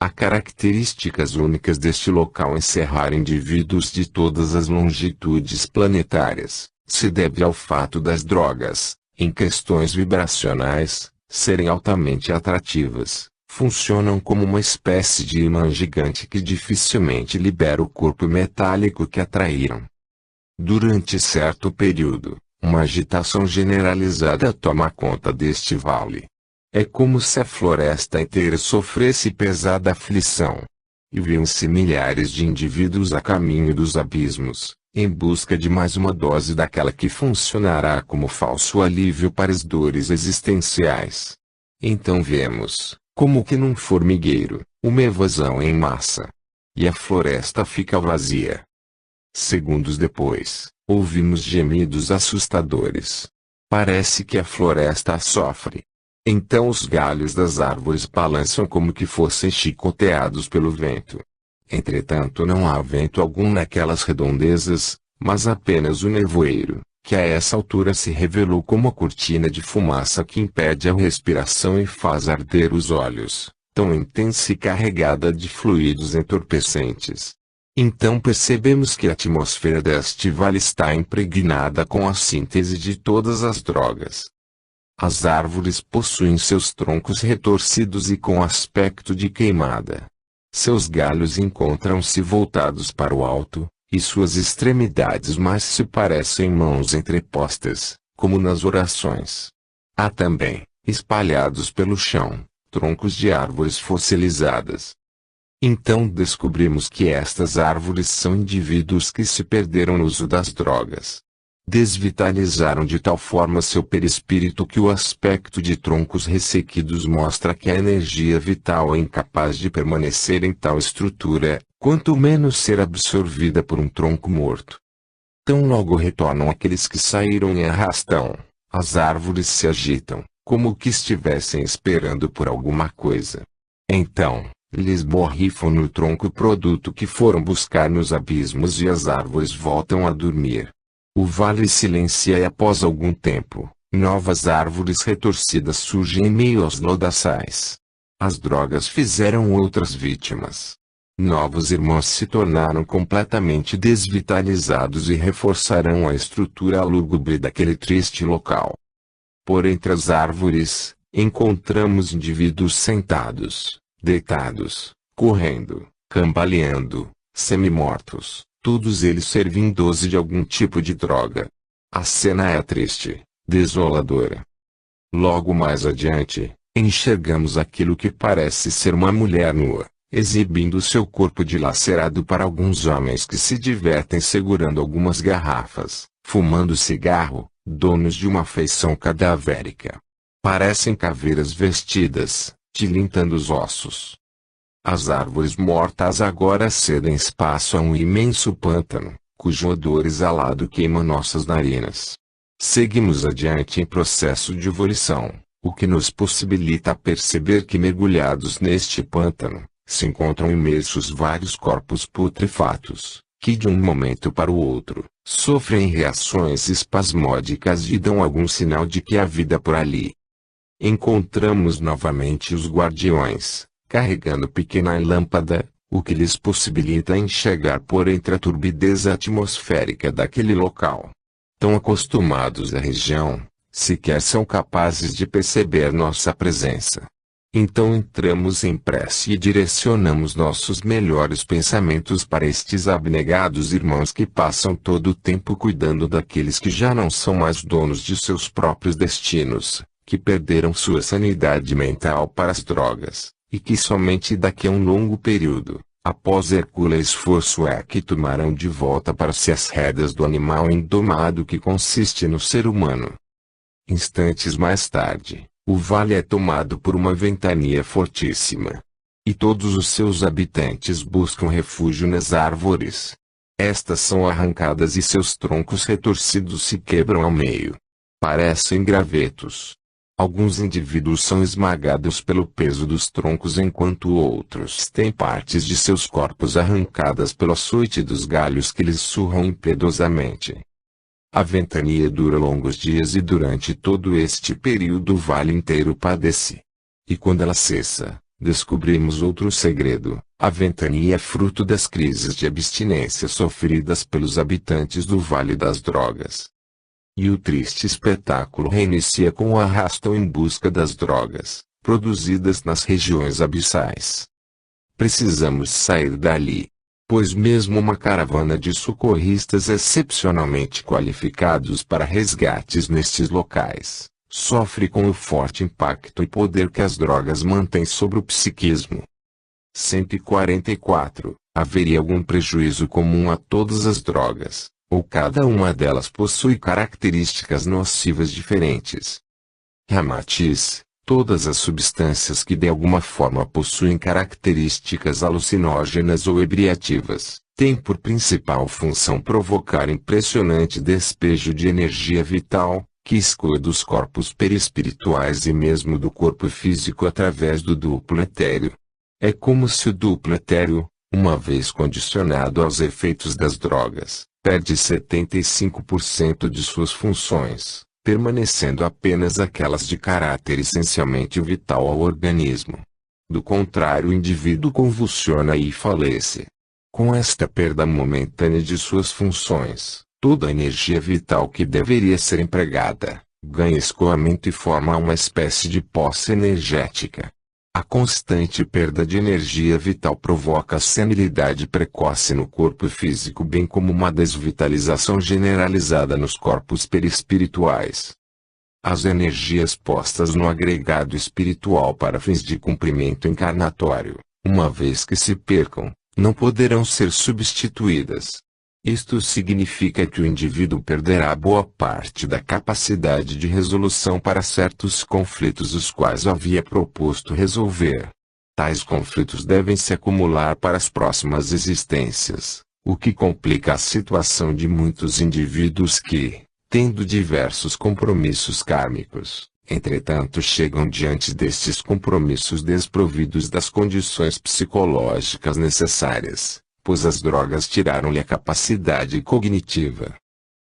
Há características únicas deste local encerrar indivíduos de todas as longitudes planetárias, se deve ao fato das drogas, em questões vibracionais, serem altamente atrativas. Funcionam como uma espécie de imã gigante que dificilmente libera o corpo metálico que atraíram. Durante certo período, uma agitação generalizada toma conta deste vale. É como se a floresta inteira sofresse pesada aflição. E viam-se milhares de indivíduos a caminho dos abismos, em busca de mais uma dose daquela que funcionará como falso alívio para as dores existenciais. Então vemos, como que num formigueiro, uma evasão em massa. E a floresta fica vazia. Segundos depois, ouvimos gemidos assustadores. Parece que a floresta sofre. Então os galhos das árvores balançam como que fossem chicoteados pelo vento. Entretanto não há vento algum naquelas redondezas, mas apenas o nevoeiro, que a essa altura se revelou como a cortina de fumaça que impede a respiração e faz arder os olhos, tão intensa e carregada de fluidos entorpecentes. Então percebemos que a atmosfera deste vale está impregnada com a síntese de todas as drogas. As árvores possuem seus troncos retorcidos e com aspecto de queimada. Seus galhos encontram-se voltados para o alto, e suas extremidades mais se parecem mãos entrepostas, como nas orações. Há também, espalhados pelo chão, troncos de árvores fossilizadas. Então descobrimos que estas árvores são indivíduos que se perderam no uso das drogas. Desvitalizaram de tal forma seu perispírito que o aspecto de troncos ressequidos mostra que a energia vital é incapaz de permanecer em tal estrutura, quanto menos ser absorvida por um tronco morto. Tão logo retornam aqueles que saíram em arrastão, as árvores se agitam, como que estivessem esperando por alguma coisa. Então, lhes borrifam no tronco o produto que foram buscar nos abismos e as árvores voltam a dormir. O vale silencia e após algum tempo, novas árvores retorcidas surgem em meio aos lodaçais. As drogas fizeram outras vítimas. Novos irmãos se tornaram completamente desvitalizados e reforçarão a estrutura lúgubre daquele triste local. Por entre as árvores, encontramos indivíduos sentados, deitados, correndo, cambaleando, semi-mortos, todos eles servindo-se de algum tipo de droga. A cena é triste, desoladora. Logo mais adiante, enxergamos aquilo que parece ser uma mulher nua, exibindo seu corpo dilacerado para alguns homens que se divertem segurando algumas garrafas, fumando cigarro, donos de uma feição cadavérica. Parecem caveiras vestidas, tilintando os ossos. As árvores mortas agora cedem espaço a um imenso pântano, cujo odor exalado queima nossas narinas. Seguimos adiante em processo de evolução, o que nos possibilita perceber que mergulhados neste pântano, se encontram imersos vários corpos putrefatos, que de um momento para o outro, sofrem reações espasmódicas e dão algum sinal de que há vida por ali. Encontramos novamente os guardiões, carregando pequena lâmpada, o que lhes possibilita enxergar por entre a turbidez atmosférica daquele local. Tão acostumados à região, sequer são capazes de perceber nossa presença. Então entramos em prece e direcionamos nossos melhores pensamentos para estes abnegados irmãos que passam todo o tempo cuidando daqueles que já não são mais donos de seus próprios destinos, que perderam sua sanidade mental para as drogas, e que somente daqui a um longo período, após hercúleo esforço é que tomarão de volta para si as rédeas do animal indomado que consiste no ser humano. Instantes mais tarde, o vale é tomado por uma ventania fortíssima. E todos os seus habitantes buscam refúgio nas árvores. Estas são arrancadas e seus troncos retorcidos se quebram ao meio. Parecem gravetos. Alguns indivíduos são esmagados pelo peso dos troncos enquanto outros têm partes de seus corpos arrancadas pelo açoite dos galhos que lhes surram impiedosamente. A ventania dura longos dias e durante todo este período o vale inteiro padece. E quando ela cessa, descobrimos outro segredo: a ventania é fruto das crises de abstinência sofridas pelos habitantes do Vale das Drogas. E o triste espetáculo reinicia com o arrasto em busca das drogas, produzidas nas regiões abissais. Precisamos sair dali, pois mesmo uma caravana de socorristas excepcionalmente qualificados para resgates nestes locais, sofre com o forte impacto e poder que as drogas mantêm sobre o psiquismo. 144. Haveria algum prejuízo comum a todas as drogas, ou cada uma delas possui características nocivas diferentes? Ramatiz, todas as substâncias que de alguma forma possuem características alucinógenas ou ebriativas, têm por principal função provocar impressionante despejo de energia vital, que escoa dos corpos perispirituais e mesmo do corpo físico através do duplo etéreo. É como se o duplo etéreo, uma vez condicionado aos efeitos das drogas, perde 75% de suas funções, permanecendo apenas aquelas de caráter essencialmente vital ao organismo. Do contrário, o indivíduo convulsiona e falece. Com esta perda momentânea de suas funções, toda a energia vital que deveria ser empregada, ganha escoamento e forma uma espécie de posse energética. A constante perda de energia vital provoca senilidade precoce no corpo físico bem como uma desvitalização generalizada nos corpos perispirituais. As energias postas no agregado espiritual para fins de cumprimento encarnatório, uma vez que se percam, não poderão ser substituídas. Isto significa que o indivíduo perderá boa parte da capacidade de resolução para certos conflitos os quais havia proposto resolver. Tais conflitos devem se acumular para as próximas existências, o que complica a situação de muitos indivíduos que, tendo diversos compromissos kármicos, entretanto chegam diante destes compromissos desprovidos das condições psicológicas necessárias, pois as drogas tiraram-lhe a capacidade cognitiva.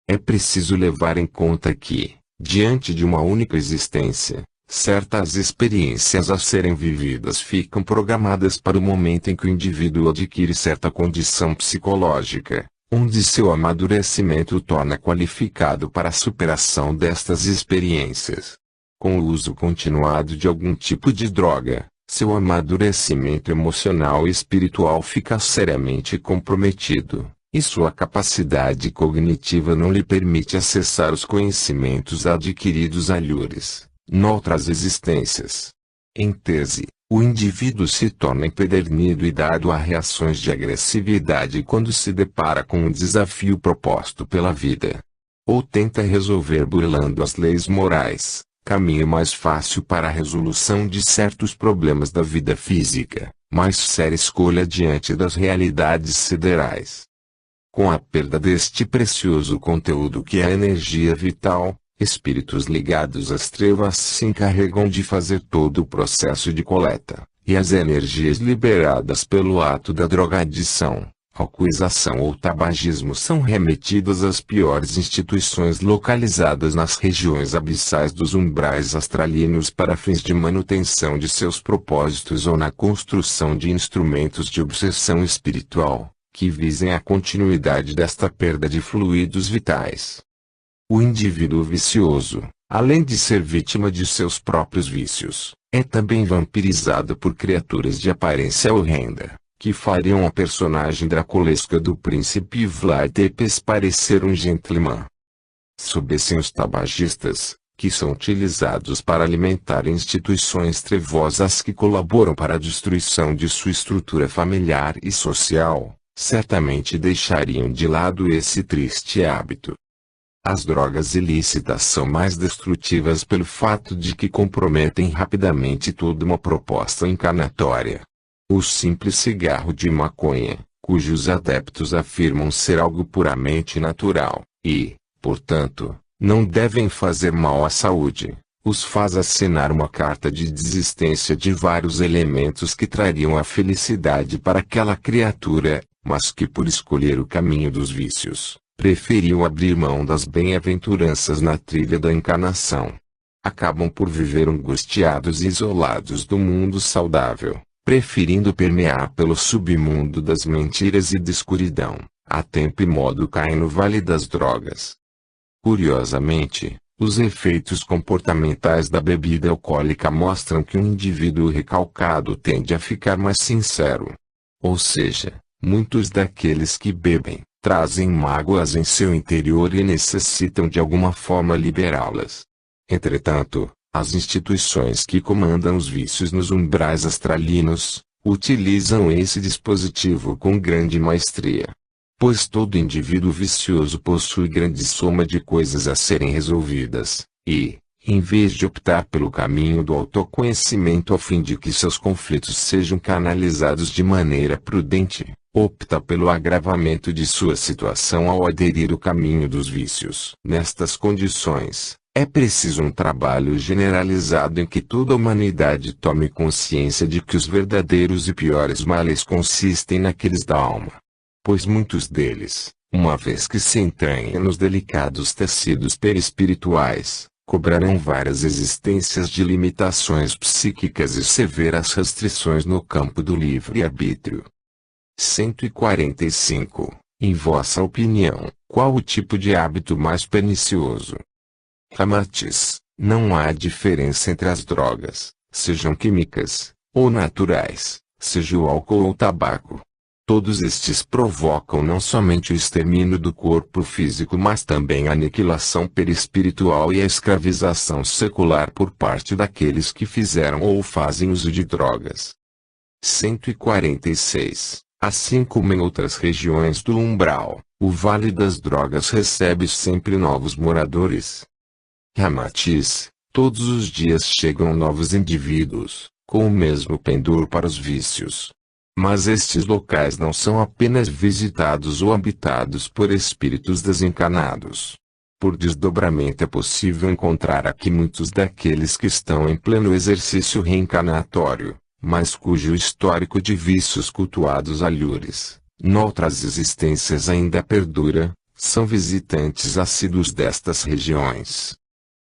É preciso levar em conta que, diante de uma única existência, certas experiências a serem vividas ficam programadas para o momento em que o indivíduo adquire certa condição psicológica, onde seu amadurecimento o torna qualificado para a superação destas experiências. Com o uso continuado de algum tipo de droga, seu amadurecimento emocional e espiritual fica seriamente comprometido, e sua capacidade cognitiva não lhe permite acessar os conhecimentos adquiridos alhures, noutras existências. Em tese, o indivíduo se torna empedernido e dado a reações de agressividade quando se depara com um desafio proposto pela vida. Ou tenta resolver burlando as leis morais, caminho mais fácil para a resolução de certos problemas da vida física, mais séria escolha diante das realidades siderais. Com a perda deste precioso conteúdo que é a energia vital, espíritos ligados às trevas se encarregam de fazer todo o processo de coleta, e as energias liberadas pelo ato da drogadição, alcoolização ou tabagismo são remetidas às piores instituições localizadas nas regiões abissais dos umbrais astralinos para fins de manutenção de seus propósitos ou na construção de instrumentos de obsessão espiritual, que visem a continuidade desta perda de fluidos vitais. O indivíduo vicioso, além de ser vítima de seus próprios vícios, é também vampirizado por criaturas de aparência horrenda, que fariam a personagem draculesca do príncipe Vlad Tepes parecer um gentleman. Soubessem os tabagistas, que são utilizados para alimentar instituições trevosas que colaboram para a destruição de sua estrutura familiar e social, certamente deixariam de lado esse triste hábito. As drogas ilícitas são mais destrutivas pelo fato de que comprometem rapidamente toda uma proposta encarnatória. O simples cigarro de maconha, cujos adeptos afirmam ser algo puramente natural, e, portanto, não devem fazer mal à saúde, os faz assinar uma carta de desistência de vários elementos que trariam a felicidade para aquela criatura, mas que por escolher o caminho dos vícios, preferiu abrir mão das bem-aventuranças na trilha da encarnação. Acabam por viver angustiados e isolados do mundo saudável, preferindo permear pelo submundo das mentiras e da escuridão, a tempo e modo caem no vale das drogas. Curiosamente, os efeitos comportamentais da bebida alcoólica mostram que um indivíduo recalcado tende a ficar mais sincero. Ou seja, muitos daqueles que bebem, trazem mágoas em seu interior e necessitam de alguma forma liberá-las. Entretanto, as instituições que comandam os vícios nos umbrais astralinos, utilizam esse dispositivo com grande maestria. Pois todo indivíduo vicioso possui grande soma de coisas a serem resolvidas, e, em vez de optar pelo caminho do autoconhecimento a fim de que seus conflitos sejam canalizados de maneira prudente, opta pelo agravamento de sua situação ao aderir ao caminho dos vícios. Nestas condições, é preciso um trabalho generalizado em que toda a humanidade tome consciência de que os verdadeiros e piores males consistem naqueles da alma. Pois muitos deles, uma vez que se entranhem nos delicados tecidos perispirituais, cobrarão várias existências de limitações psíquicas e severas restrições no campo do livre-arbítrio. 145. Em vossa opinião, qual o tipo de hábito mais pernicioso? Ramatiz, não há diferença entre as drogas, sejam químicas, ou naturais, seja o álcool ou o tabaco. Todos estes provocam não somente o extermínio do corpo físico mas também a aniquilação perispiritual e a escravização secular por parte daqueles que fizeram ou fazem uso de drogas. 146. Assim como em outras regiões do umbral, o Vale das Drogas recebe sempre novos moradores. Ramatiz, todos os dias chegam novos indivíduos, com o mesmo pendor para os vícios. Mas estes locais não são apenas visitados ou habitados por espíritos desencarnados. Por desdobramento é possível encontrar aqui muitos daqueles que estão em pleno exercício reencarnatório, mas cujo histórico de vícios cultuados alhures, noutras existências ainda perdura, são visitantes assíduos destas regiões.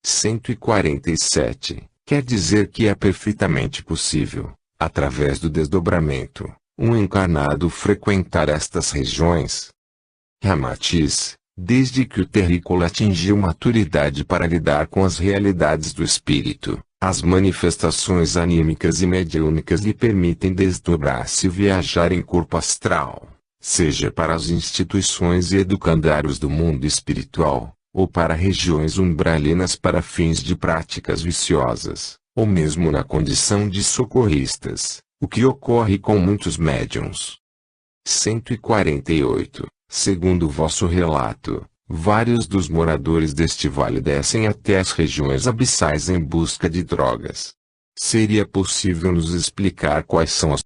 147. Quer dizer que é perfeitamente possível, através do desdobramento, um encarnado frequentar estas regiões? Ramatiz, desde que o terrícola atingiu maturidade para lidar com as realidades do espírito, as manifestações anímicas e mediúnicas lhe permitem desdobrar-se e viajar em corpo astral, seja para as instituições e educandários do mundo espiritual, ou para regiões umbralinas para fins de práticas viciosas, ou mesmo na condição de socorristas, o que ocorre com muitos médiuns. 148. Segundo o vosso relato, vários dos moradores deste vale descem até as regiões abissais em busca de drogas. Seria possível nos explicar quais são as